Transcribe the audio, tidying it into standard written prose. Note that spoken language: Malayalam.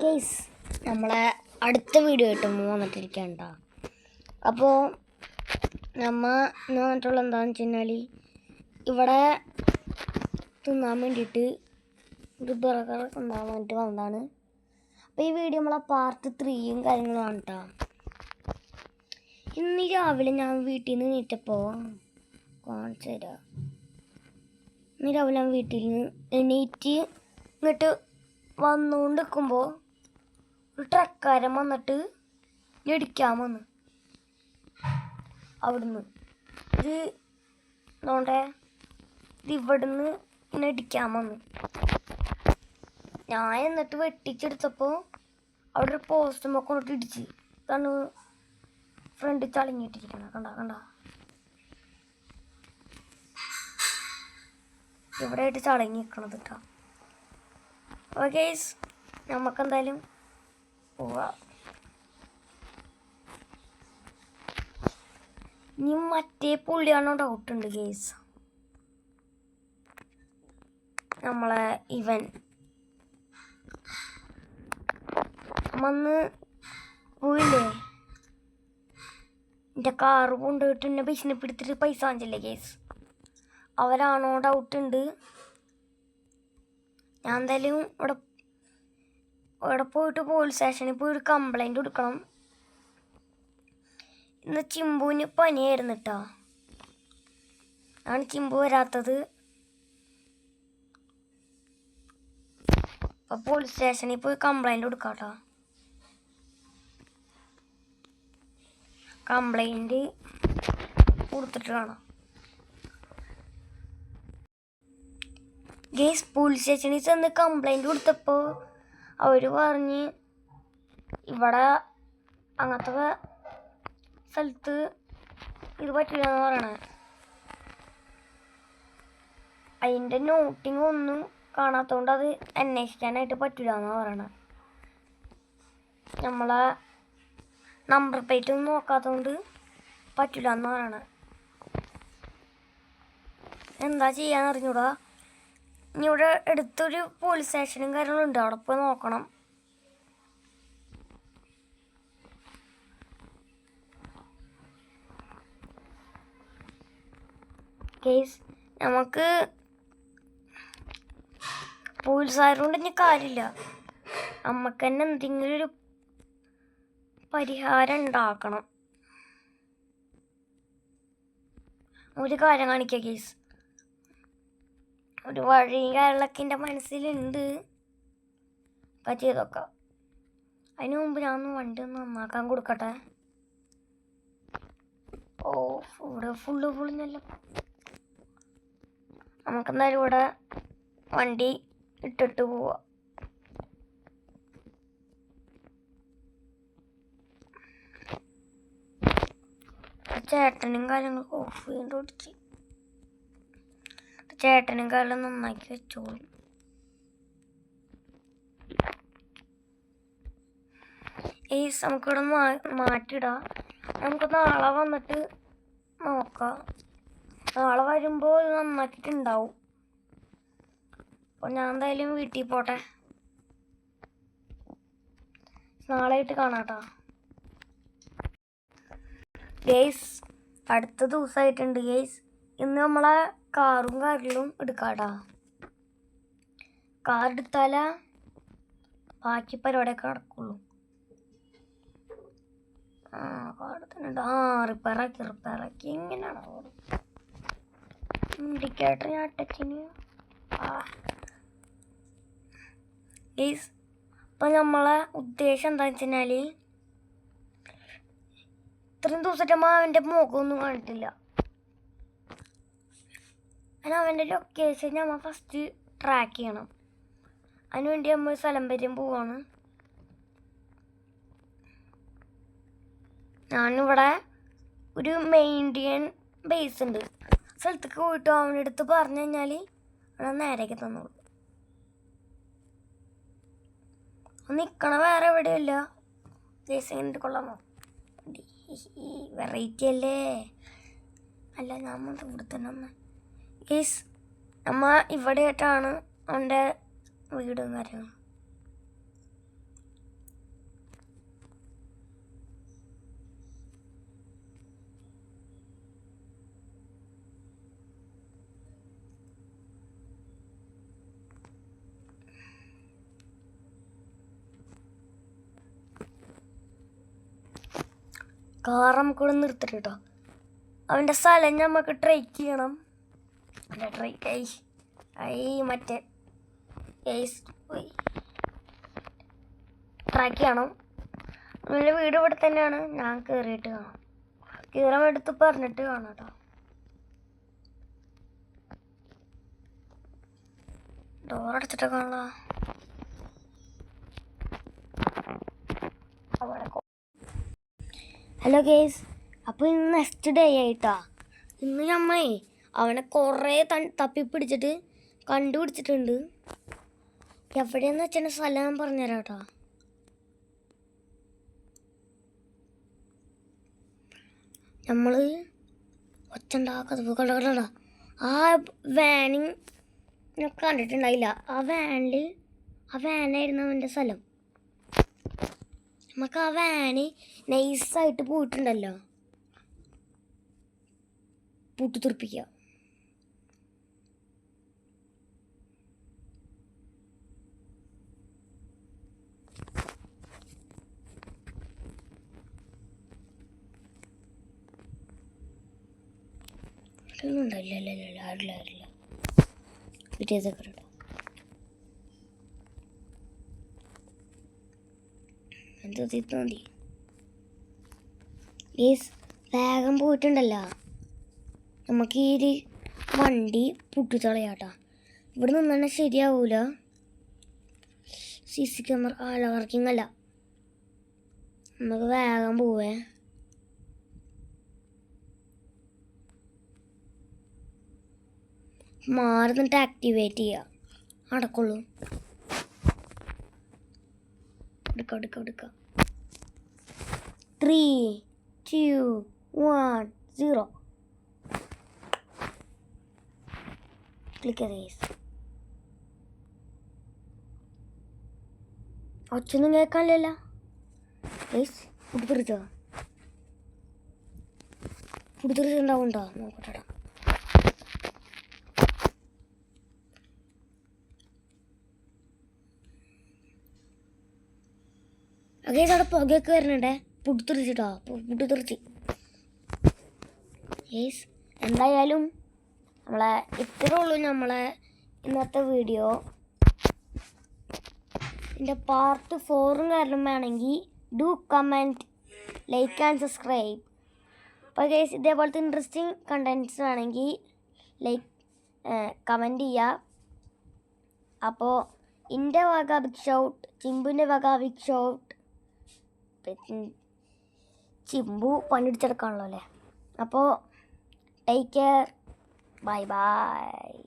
കേസ് നമ്മളെ അടുത്ത വീഡിയോ ആയിട്ട് വന്നിട്ടിരിക്കണ്ട. അപ്പോൾ നമ്മ വന്നിട്ടുള്ള എന്താണെന്ന് വെച്ച് കഴിഞ്ഞാൽ ഇവിടെ തിന്നാൻ വേണ്ടിയിട്ട് ഒരു ബർഗർ തിന്നാൻ വേണ്ടിയിട്ട് വന്നതാണ്. അപ്പോൾ ഈ വീഡിയോ നമ്മളെ പാർട്ട് 3യും കാര്യങ്ങളുമാണ് കേട്ടോ. ഇന്ന് രാവിലെ ഞാൻ വീട്ടിൽ നിന്ന് എണീറ്റപ്പോൾ കാണിച്ചു തരാം. ഇന്ന് രാവിലെ ഞാൻ വീട്ടിൽ നിന്ന് എണീറ്റ് ഇങ്ങോട്ട് വന്നുകൊണ്ട് നിൽക്കുമ്പോൾ ഒരു ട്രക്കാരൻ വന്നിട്ട് ഇടിക്കാൻ വന്നു. അവിടുന്ന് ഇത് നോണ്ടേ ഇവിടുന്ന് ഇങ്ങനെ ഇടിക്കാൻ വന്നു. ഞാൻ എന്നിട്ട് വെട്ടിച്ചെടുത്തപ്പോൾ അവിടെ ഒരു പോസ്റ്റുമ്പോൾ കൊണ്ടിട്ട് ഇടിച്ച്. ഇതാണ് ഫ്രണ്ട് ചളിങ്ങിയിട്ടിരിക്കണം. കണ്ട ഇവിടെ ആയിട്ട് ചളങ്ങി നിൽക്കണത് കേട്ടോ. ഓക്കെ നമുക്കെന്തായാലും പോവാം. ഇനി മറ്റേ പുള്ളിയാണോ ഡൗട്ടുണ്ട് കേസ്. നമ്മളെ ഇവൻ വന്ന് പോയില്ലേ, എൻ്റെ കാറ് കൊണ്ടുപോയിട്ട് എന്നെ ഭീഷണിപ്പെടുത്തിട്ട് പൈസ വാങ്ങിച്ചില്ലേ കേസ്. അവരാണോ ഡൗട്ടുണ്ട്. ഞാൻ എന്തായാലും ഇവിടെ പോയിട്ട് പോലീസ് സ്റ്റേഷനിൽ പോയി ഒരു കംപ്ലൈൻറ്റ് കൊടുക്കണം. ഇന്ന് ചിമ്പുവിന് പനിയായിരുന്നു കേട്ടോ. ആണ് ചിമ്പു വരാത്തത്. അപ്പോൾ പോലീസ് സ്റ്റേഷനിൽ പോയി കംപ്ലൈൻറ്റ് കൊടുക്കാം കേട്ടോ. കംപ്ലൈൻറ്റ് കൊടുത്തിട്ട് കാണാം. ഗേസ് പോലീസ് സ്റ്റേഷനിൽ ചെന്ന് കംപ്ലൈൻറ്റ് കൊടുത്തപ്പോൾ അവർ പറഞ്ഞ് ഇവിടെ അങ്ങനത്തെ സ്ഥലത്ത് ഇത് പറ്റില്ല എന്ന് പറയണേ. അതിൻ്റെ നോട്ടിങ് ഒന്നും കാണാത്തതുകൊണ്ട് അത് അന്വേഷിക്കാനായിട്ട് പറ്റില്ല എന്നാണ് പറയണത്. നമ്മളെ നമ്പർ പ്ലേറ്റ് ഒന്നും നോക്കാത്തതുകൊണ്ട് പറ്റില്ല എന്ന് പറയണത്. എന്താ ചെയ്യാന്ന് അറിഞ്ഞൂടാ. ഇനി ഇവിടെ അടുത്തൊരു പോലീസ് സ്റ്റേഷനും കാര്യങ്ങളുണ്ട്, അവിടെ പോയി നോക്കണം. കേസ് നമുക്ക് പോലീസുകാരോണ്ട് ഇനി കാര്യമില്ല. നമുക്ക് തന്നെ എന്തെങ്കിലും ഒരു പരിഹാരം ഉണ്ടാക്കണം. ഒരു കാര്യം കാണിക്കാം കേസ്. ഒരു വഴി കാര്യങ്ങളൊക്കെ എൻ്റെ മനസ്സിലുണ്ട്, ചെയ്തൊക്കെ. അതിന് മുമ്പ് ഞാൻ ഒന്ന് വണ്ടി ഒന്ന് നന്നാക്കാൻ കൊടുക്കട്ടെ. ഓ ഇവിടെ ഫുള്ള് പൊളിഞ്ഞല്ല. നമുക്കെന്തായാലും ഇവിടെ വണ്ടി ഇട്ടിട്ട് പോവാം. ചേട്ടനും കാര്യങ്ങളൊക്കെ ഓഫ് ചെയ്യേണ്ടി ഓടിച്ച്. ചേട്ടനും കാലം നന്നാക്കി വെച്ചോളൂ. നമുക്കിവിടെ മാറ്റിയിടാം. നമുക്ക് നാളെ വന്നിട്ട് നോക്കാം. നാളെ വരുമ്പോൾ ഇത് നന്നാക്കിയിട്ടുണ്ടാവും. അപ്പോൾ ഞാൻ എന്തായാലും വീട്ടിൽ പോട്ടെ. നാളെ ആയിട്ട് കാണാട്ടോ. ഗേസ് അടുത്ത ദിവസമായിട്ടുണ്ട് ഗേസ്. ഇന്ന് നമ്മളെ കാറും കാറിലും എടുക്കാട്ടാ. കാർ എടുത്താലേ ബാക്കി പരിപാടിയൊക്കെ നടക്കുള്ളൂ. കാർ എടുത്തിട്ടുണ്ട്. റിപ്പയറാക്കി എങ്ങനെയാണോ ഇൻഡിക്കേറ്റർ ഞാൻ ടച്ചിന്. ഗേസ് അപ്പം നമ്മളെ ഉദ്ദേശം എന്താണെന്ന് വെച്ച് കഴിഞ്ഞാൽ ഇത്രയും ദിവസമായിട്ട് അവൻ്റെ മുഖമൊന്നും കണ്ടിട്ടില്ല. അതിന് അവൻ്റെ ലൊക്കേഷൻ നമ്മൾ ഫസ്റ്റ് ട്രാക്ക് ചെയ്യണം. അതിനുവേണ്ടി നമ്മൾ സ്ഥലം വരെയും പോവാണ്. ഞാനിവിടെ ഒരു മെയിൻറ്റെയിൻ ബേസ് ഉണ്ട്. സ്ഥലത്തേക്ക് പോയിട്ട് അവൻ്റെ അടുത്ത് പറഞ്ഞു കഴിഞ്ഞാൽ അവിടെ നേരേക്ക് തന്നോളൂ. നിൽക്കണ വേറെ എവിടെയല്ല. ബേസ് എങ്ങനെ കൊള്ളാമോ? വെറൈറ്റി അല്ലേ. അല്ല ഞാൻ ഇവിടെ തന്നെ ഒന്ന് ഗേസ് നമ്മ ഇവിടെ ആയിട്ടാണ് അവൻ്റെ വീടും കാര്യങ്ങളും. കാർ നമുക്കിവിടെ നിർത്തിട്ട് കേട്ടോ. അവൻ്റെ സ്ഥലം നമുക്ക് ട്രേക്ക് ചെയ്യണം. അല്ല ട്രേക്ക് മറ്റേ ട്രാക്ക് ചെയ്യണം. അവൻ്റെ വീട് ഇവിടെ തന്നെയാണ്. ഞാൻ കയറിയിട്ട് കാണാം. കീറം എടുത്ത് പറഞ്ഞിട്ട് കാണാം കേട്ടോ. ഡോറടച്ചിട്ട് കാണാം. ഹലോ ഗേസ്, അപ്പോൾ ഇന്ന് നെക്സ്റ്റ് ഡേ ആയിട്ടാ. ഇന്ന് ഞമ്മേ അവനെ കുറേ തപ്പി പിടിച്ചിട്ട് കണ്ടുപിടിച്ചിട്ടുണ്ട്. എവിടെയെന്ന് വെച്ചാൽ സ്ഥലം ഞാൻ പറഞ്ഞുതരാം കേട്ടോ. നമ്മൾ ഒച്ചുണ്ടാക്കാത്ത കട ആ വാനിങ് ഞാൻ കണ്ടിട്ടുണ്ടായില്ല. ആ വാനായിരുന്നു അവൻ്റെ സ്ഥലം. നമുക്ക് ആ വാന് നൈസായിട്ട് പോയിട്ടുണ്ടല്ലോ, പൂട്ടിത്തെറിപ്പിക്കുക. ഇല്ല ആരില്ല പിറ്റേതൊക്കെ എന്താ തീർത്താൽ മതി. വേഗം പോയിട്ടുണ്ടല്ലോ. നമുക്ക് ഈ ഒരു വണ്ടി പൊട്ടിത്തളയാട്ടാ. ഇവിടെ നിന്ന് തന്നെ ശരിയാവൂല. CC ക്യാമറ വർക്കിംഗ് അല്ല. നമുക്ക് വേഗം പോവേ. മാറി നിന്നിട്ട് ആക്ടിവേറ്റ് ചെയ്യുക. അടക്കുള്ളൂ. എടുക്കാം 3, 2, 1, 0. ക്ലിക്ക് ചെയ്ത് ഒച്ചൊന്നും കേൾക്കാനില്ലല്ലോ. പുടിത്തെറിച്ചുണ്ടാവുണ്ടോ നോക്കട്ടെ. അതേ അവിടെ പുകയൊക്കെ വരുന്നുണ്ടേ. പൊട്ടിത്തെറിച്ച് എന്തായാലും നമ്മളെ ഇത്രേ ഉള്ളൂ നമ്മളെ ഇന്നത്തെ വീഡിയോ. ഇതിൻ്റെ പാർട്ട് 4 കാരണം വേണമെങ്കിൽ do comment, like and subscribe. അപ്പോൾ ഗൈസ് ഇതേപോലത്തെ ഇൻട്രസ്റ്റിംഗ് കണ്ടൻറ്റ്സ് വേണമെങ്കിൽ കമൻറ്റ് ചെയ്യുക. അപ്പോൾ എൻ്റെ വക ബിഗ് ഷൗട്ട്, ചിമ്പുവിൻ്റെ വക ബിഗ് ഷൗട്ട്. ചിമ്പു പണിയെടുത്തെടുക്കാണല്ലോ അല്ലേ. അപ്പോൾ ടേക്ക് കെയർ, ബൈ.